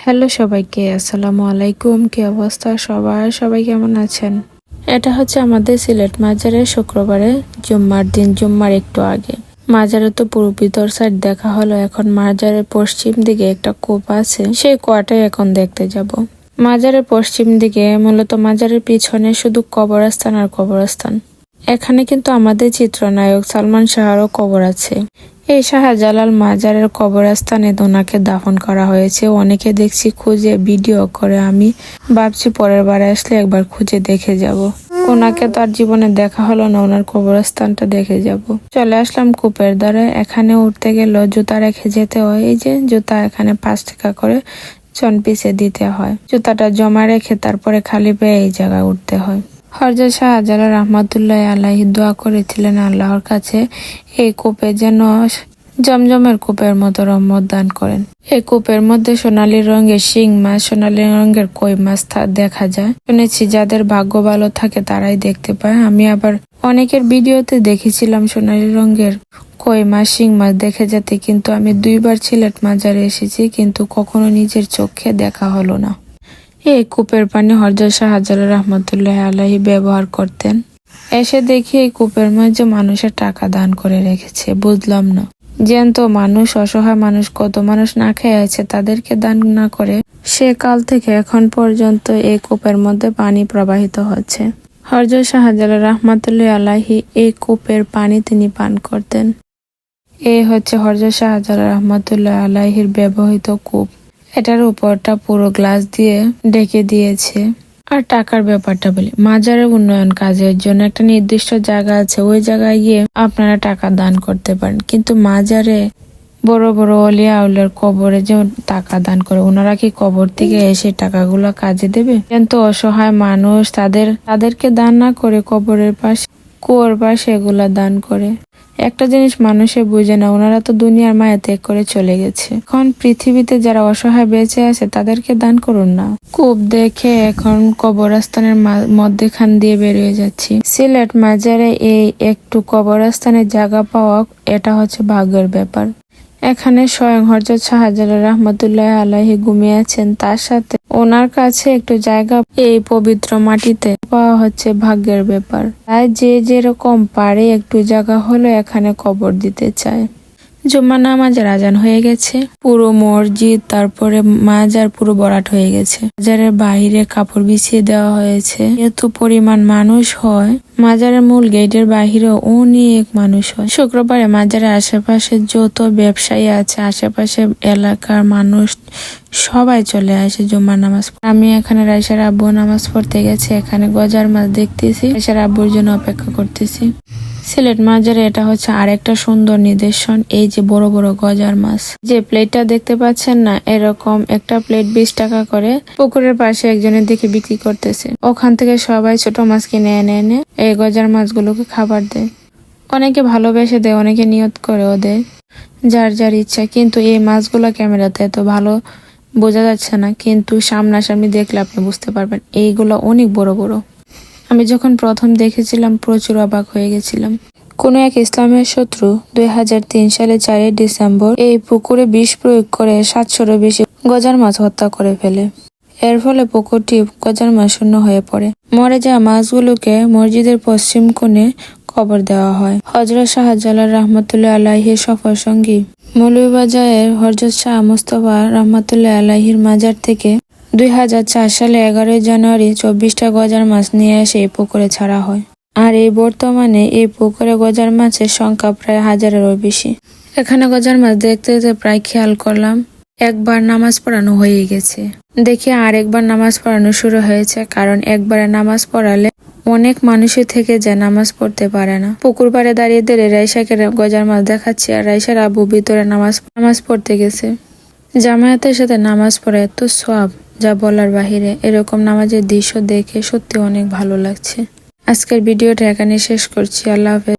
Hello সবাইকে, আসসালামু আলাইকুম। কি অবস্থা সবাই কেমন আছেন? এটা হচ্ছে আমাদের সিলেট মাজারের শুক্রবারে জুম্মার দিন, জুম্মার একটু আগে। মাজারে তো পুরো ভিতর সাইড দেখা হলো। এখন মাজারের পশ্চিম দিকে একটা কূপ আছে, সেই কুয়াটাই এখন দেখতে যাব। মাজারের পশ্চিম দিকে মূলত মাজারের পিছনে শুধু কবরস্থান আর কবরস্থান। এখানে কিন্তু আমাদের চিত্রনায়ক সালমান শাহরও কবর আছে। এই শাহজালাল মাজারের কবরস্থানে ওনাকে দাফন করা হয়েছে। অনেকে দেখছি খুঁজে ভিডিও করে, আমি ভাবছি পরের বার আসলে একবার খুঁজে দেখে যাব। ওনাকে তো আর জীবনে দেখা হলো না, ওনার কবরস্থানটা দেখে যাব। চলে আসলাম কূপের ধারে। এখানে উঠতে গেল জুতা রেখে যেতে হয়। এই যে জুতা এখানে 5 টাকা করে জন পিছে দিতে হয়। জুতাটা জমা রেখে তারপরে খালি পেয়ে এই জায়গায় উঠতে হয়। হযরত শাহজালাল রহমাতুল্লাহ আলাইহি দোয়া করেছিলেন আল্লাহর কাছে এই কূপে যেন জমজমের কূপের মতো রহমত দান করেন। এই কূপের মধ্যে সোনালী রঙের শিং মাছ, সোনালী রঙের কই মাছ দেখা যায়। শুনেছি যাদের ভাগ্য ভালো থাকে তারাই দেখতে পায়। আমি আবার অনেকের ভিডিওতে দেখেছিলাম সোনালী রঙের কই মাছ, শিং মাছ দেখে যেতে, কিন্তু আমি 2 বার সিলেট মাজারে এসেছি, কিন্তু কখনো নিজের চোখে দেখা হলো না। এই কূপের পানি হযরত শাহজালাল রহমাতুল্লাহ আলাইহি ব্যবহার করতেন। এসে দেখি এই কূপের মধ্যে মানুষের টাকা দান করে রেখেছে। বুঝলাম না, জ্যান্ত মানুষ, অসহায় মানুষ, কত মানুষ না খেয়ে আছে, তাদেরকে দান না করে সে কাল থেকে এখন পর্যন্ত এই কূপের মধ্যে পানি প্রবাহিত হচ্ছে। হযরত শাহজালাল রহমাতুল্লাহ আলাইহি এই কূপের পানি তিনি পান করতেন। এই হচ্ছে হযরত শাহজালাল রহমাতুল্লাহ আলাইহির ব্যবহৃত কূপ। এটার উপরটা পুরো গ্লাস দিয়ে ঢেকে দিয়েছে। আর টাকার ব্যাপারটা বলি, মাজারের উন্নয়ন কাজের জন্য একটা নির্দিষ্ট জায়গা আছে, ওই জায়গায় গিয়ে আপনারা টাকা দান করতে পারেন। কিন্তু মাজারে বড় বড় অলিয়া আউলিয়ার কবরে যে টাকা দান করে, ওনারা কি কবর থেকে এসে টাকাগুলো কাজে দেবে? কিন্তু অসহায় মানুষ, তাদেরকে দান না করে কবরের পাশে, কুয়োর পাশে এগুলা দান করে। একটা জিনিস মানুষে বুঝে না, ওনারা তো দুনিয়ার মায়া ত্যাগ করে চলে গেছে। এখন পৃথিবীতে যারা অসহায় বেঁচে আছে তাদেরকে দান করুন না। কূপ দেখে এখন কবরস্থানের মধ্যখান দিয়ে বেরিয়ে যাচ্ছি। সিলেট মাজারে এই একটু কবরস্থানের জায়গা পাওয়া, এটা হচ্ছে ভাগ্যের ব্যাপার। এখানে স্বয়ং হযরত শাহজালাল রহমাতুল্লাহ আলাইহি ঘুমিয়েছেন, তার সাথে ওনার কাছে একটু জায়গা এই পবিত্র মাটিতে পাওয়া হচ্ছে ভাগ্যের ব্যাপার। তাই যে যেরকম পারে একটু জায়গা হলো এখানে কবর দিতে চায়। জুম্মা নামাজের আজান হয়ে গেছে। পুরো মসজিদ তারপরে মাজার পুরো ভরাট হয়ে গেছে। মাজারের বাইরে কাপড় বিছিয়ে দেওয়া হয়েছে। এত পরিমাণ মানুষ হয়, মাজারের মূল গেটের বাহিরে অনেক মানুষ হয়। শুক্রবারে মাজারের আশেপাশে যত ব্যবসায়ী আছে, আশেপাশে এলাকার মানুষ সবাই চলে আসে জুম্মার নামাজ। আমি এখানে রাইসার আব্বু নামাজ পড়তে গেছে, এখানে গজার মাছ দেখতেছি, রাইসার আব্বুর জন্য অপেক্ষা করতেছি। সিলেট মাজারে এটা হচ্ছে আরেকটা সুন্দর নিদর্শন, এই যে বড় বড় গজার মাছ। যে প্লেটটা দেখতে পাচ্ছেন না, এরকম একটা প্লেট 20 টাকা করে পুকুরের পাশে একজনের দিকে বিক্রি করতেছে। ওখান থেকে সবাই ছোট মাছ কিনে এনে এই গজার মাছগুলোকে খাবার দেয়। অনেকে ভালোবেসে দেয়, অনেকে নিয়ত করেও দেয়, যার যার ইচ্ছা। কিন্তু এই মাছগুলো ক্যামেরাতে এত ভালো বোঝা যাচ্ছে না, কিন্তু সামনাসামনি দেখলে আপনি বুঝতে পারবেন এইগুলো অনেক বড় বড়। আমি যখন প্রথম দেখেছিলাম প্রচুর অবাক হয়ে গেছিলাম। কোন এক ইসলামের শত্রু 2003 সালে 4 ডিসেম্বর এই পুকুরে বিষ প্রয়োগ করে 700-এরও বেশি গজার মাছ হত্যা করে ফেলে। এর ফলে পুকুরটি গজার মাছ শূন্য হয়ে পড়ে। মরে যাওয়া মাছগুলোকে মসজিদের পশ্চিম কোণে কবর দেওয়া হয়। হযরত শাহজালাল রহমাতুল্লাহ আলাইহির সফর সঙ্গী মৌলভীবাজারের হযরত শাহ মুস্তাফা রহমাতুল্লাহ আলাইহির মাজার থেকে 2004 সালে 11 জানুয়ারি 24টা গজার মাছ নিয়ে এসে এই পুকুরে ছাড়া হয়। আর এই বর্তমানে এই পুকুরে গজার মাছের সংখ্যা প্রায় 1000-এরও বেশি। এখানে গজার মাছ দেখতে দেখতে প্রায় খেয়াল করলাম একবার নামাজ পড়ানো হয়ে গেছে। দেখি আরেকবার নামাজ পড়ানো শুরু হয়েছে, কারণ একবারে নামাজ পড়ালে অনেক মানুষই থেকে যায়, নামাজ পড়তে পারে না। পুকুর পাড়ে দাঁড়িয়ে দাঁড়িয়ে রাইসাকে গজার মাছ দেখাচ্ছি, আর রাইসার আব্বু ভিতরে নামাজ পড়তে গেছে। জামায়াতের সাথে নামাজ পড়া এত সওয়াব যা বলার বাহিরে। এরকম নামাজের দৃশ্য দেখে সত্যি অনেক ভালো লাগছে। আজকের ভিডিওটা এখানে শেষ করছি। আল্লাহ হাফেজ।